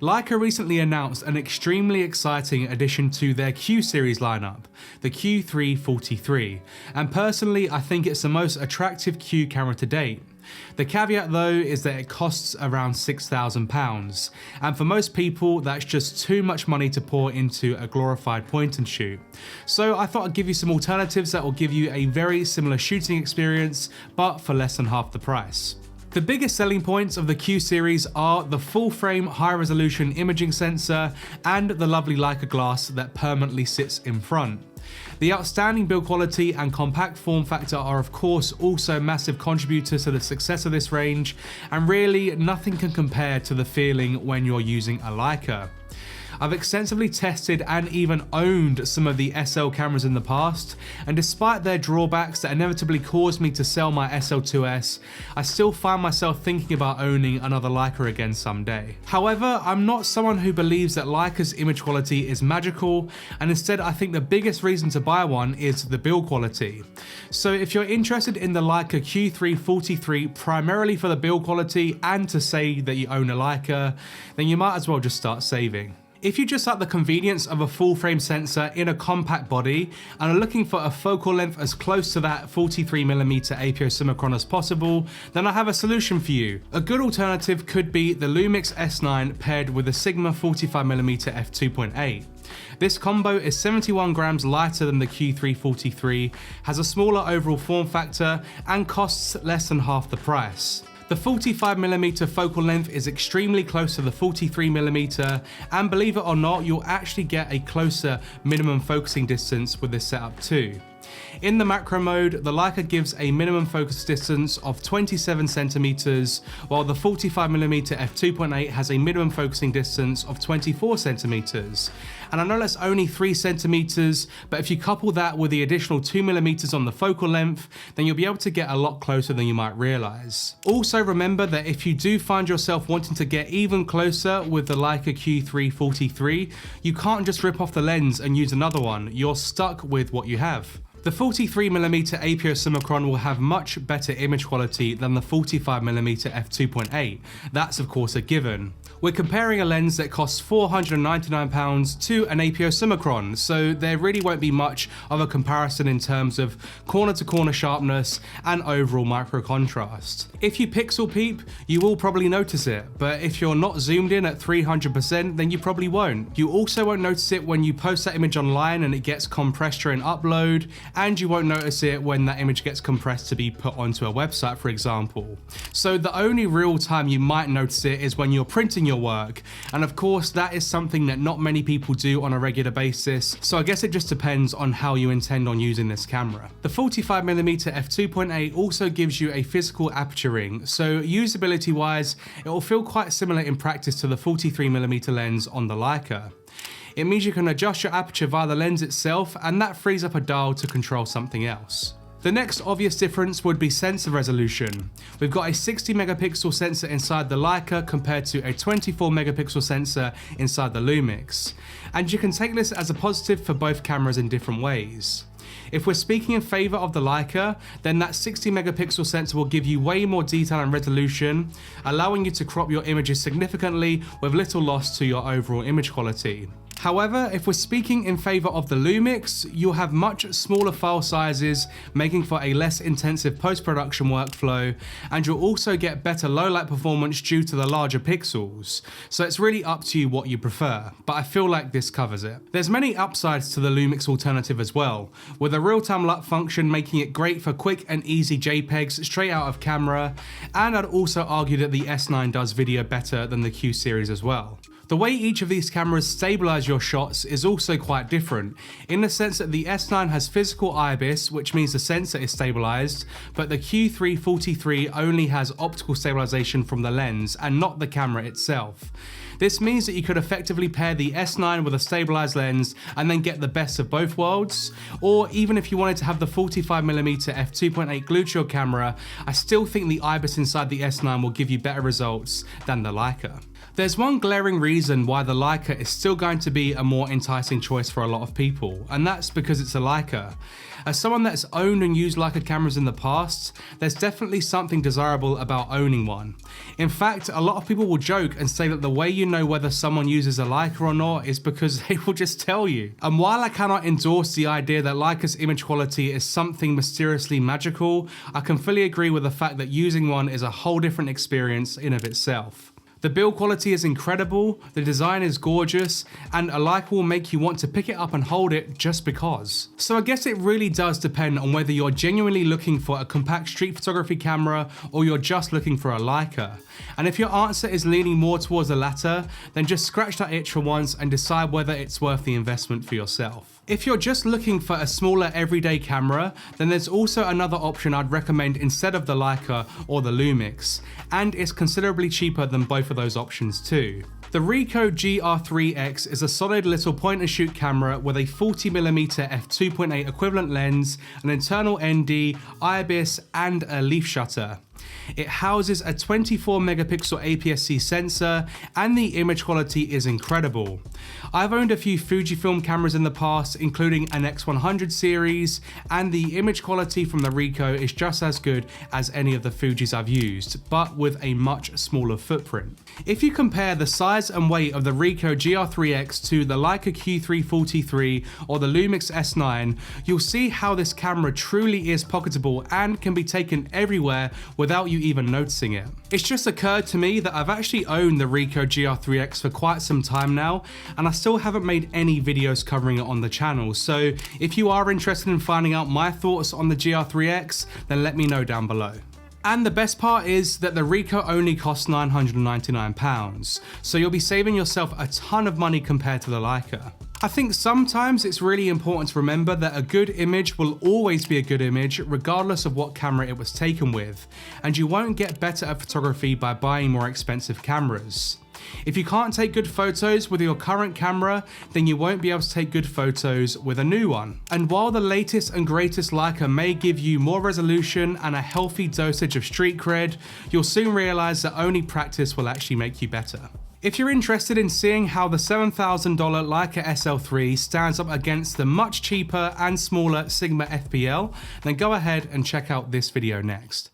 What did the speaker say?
Leica recently announced an extremely exciting addition to their Q series lineup, the Q3-43, and personally I think it's the most attractive Q camera to date. The caveat though is that it costs around £6,000, and for most people that's just too much money to pour into a glorified point and shoot. So I thought I'd give you some alternatives that will give you a very similar shooting experience, but for less than half the price. The biggest selling points of the Q series are the full frame high resolution imaging sensor and the lovely Leica glass that permanently sits in front. The outstanding build quality and compact form factor are of course also massive contributors to the success of this range, and really nothing can compare to the feeling when you're using a Leica. I've extensively tested and even owned some of the SL cameras in the past, and despite their drawbacks that inevitably caused me to sell my SL2S, I still find myself thinking about owning another Leica again someday. However, I'm not someone who believes that Leica's image quality is magical, and instead I think the biggest reason to buy one is the build quality. So if you're interested in the Leica Q3-43 primarily for the build quality and to say that you own a Leica, then you might as well just start saving. If you just like the convenience of a full frame sensor in a compact body and are looking for a focal length as close to that 43mm APO Summicron as possible, then I have a solution for you. A good alternative could be the Lumix S9 paired with a Sigma 45mm f2.8. This combo is 71 grams lighter than the Q3-43, has a smaller overall form factor, and costs less than half the price. The 45mm focal length is extremely close to the 43mm, and believe it or not, you'll actually get a closer minimum focusing distance with this setup too. In the macro mode, the Leica gives a minimum focus distance of 27 centimeters, while the 45mm f2.8 has a minimum focusing distance of 24 centimeters. And I know that's only 3 centimeters, but if you couple that with the additional 2mm on the focal length, then you'll be able to get a lot closer than you might realize. Also remember that if you do find yourself wanting to get even closer with the Leica Q3-43, you can't just rip off the lens and use another one, you're stuck with what you have. The 43mm APO Summicron will have much better image quality than the 45mm f2.8, that's of course a given. We're comparing a lens that costs £499 to an APO Summicron, so there really won't be much of a comparison in terms of corner to corner sharpness and overall micro contrast. If you pixel peep, you will probably notice it, but if you're not zoomed in at 300%, then you probably won't. You also won't notice it when you post that image online and it gets compressed during upload, and you won't notice it when that image gets compressed to be put onto a website, for example. So the only real time you might notice it is when you're printing your work, and of course that is something that not many people do on a regular basis, so I guess it just depends on how you intend on using this camera. The 45mm f2.8 also gives you a physical aperture ring, so usability wise it will feel quite similar in practice to the 43mm lens on the Leica. It means you can adjust your aperture via the lens itself, and that frees up a dial to control something else. The next obvious difference would be sensor resolution. We've got a 60 megapixel sensor inside the Leica compared to a 24 megapixel sensor inside the Lumix. And you can take this as a positive for both cameras in different ways. If we're speaking in favour of the Leica, then that 60 megapixel sensor will give you way more detail and resolution, allowing you to crop your images significantly with little loss to your overall image quality. However, if we're speaking in favour of the Lumix, you'll have much smaller file sizes, making for a less intensive post-production workflow, and you'll also get better low light performance due to the larger pixels. So it's really up to you what you prefer, but I feel like this covers it. There's many upsides to the Lumix alternative as well, with a real-time LUT function making it great for quick and easy JPEGs straight out of camera, and I'd also argue that the S9 does video better than the Q series as well. The way each of these cameras stabilize your shots is also quite different, in the sense that the S9 has physical IBIS, which means the sensor is stabilized, but the Q3-43 only has optical stabilization from the lens and not the camera itself. This means that you could effectively pair the S9 with a stabilized lens and then get the best of both worlds, or even if you wanted to have the 45mm f2.8 glued to your camera, I still think the IBIS inside the S9 will give you better results than the Leica. There's one glaring reason why the Leica is still going to be a more enticing choice for a lot of people, and that's because it's a Leica. As someone that's owned and used Leica cameras in the past, there's definitely something desirable about owning one. In fact, a lot of people will joke and say that the way you know whether someone uses a Leica or not is because they will just tell you. And while I cannot endorse the idea that Leica's image quality is something mysteriously magical, I can fully agree with the fact that using one is a whole different experience in of itself. The build quality is incredible, the design is gorgeous, and a Leica will make you want to pick it up and hold it just because. So I guess it really does depend on whether you're genuinely looking for a compact street photography camera or you're just looking for a Leica. And if your answer is leaning more towards the latter, then just scratch that itch for once and decide whether it's worth the investment for yourself. If you're just looking for a smaller everyday camera, then there's also another option I'd recommend instead of the Leica or the Lumix, and it's considerably cheaper than both of those options too. The Ricoh GRiiX is a solid little point and shoot camera with a 40mm f2.8 equivalent lens, an internal ND, IBIS and a leaf shutter. It houses a 24 megapixel APS-C sensor and the image quality is incredible. I've owned a few Fujifilm cameras in the past, including an X100 series, and the image quality from the Ricoh is just as good as any of the Fujis I've used, but with a much smaller footprint. If you compare the size and weight of the Ricoh GRiiX to the Leica Q343 or the Lumix S9, you'll see how this camera truly is pocketable and can be taken everywhere without you even noticing it. It's just occurred to me that I've actually owned the Ricoh GRiiX for quite some time now, and I still haven't made any videos covering it on the channel, so if you are interested in finding out my thoughts on the GRiiX, then let me know down below. And the best part is that the Ricoh only costs £999, so you'll be saving yourself a ton of money compared to the Leica. I think sometimes it's really important to remember that a good image will always be a good image regardless of what camera it was taken with, and you won't get better at photography by buying more expensive cameras. If you can't take good photos with your current camera, then you won't be able to take good photos with a new one. And while the latest and greatest Leica may give you more resolution and a healthy dosage of street cred, you'll soon realize that only practice will actually make you better. If you're interested in seeing how the $7,000 Leica SL3 stands up against the much cheaper and smaller Sigma FPL, then go ahead and check out this video next.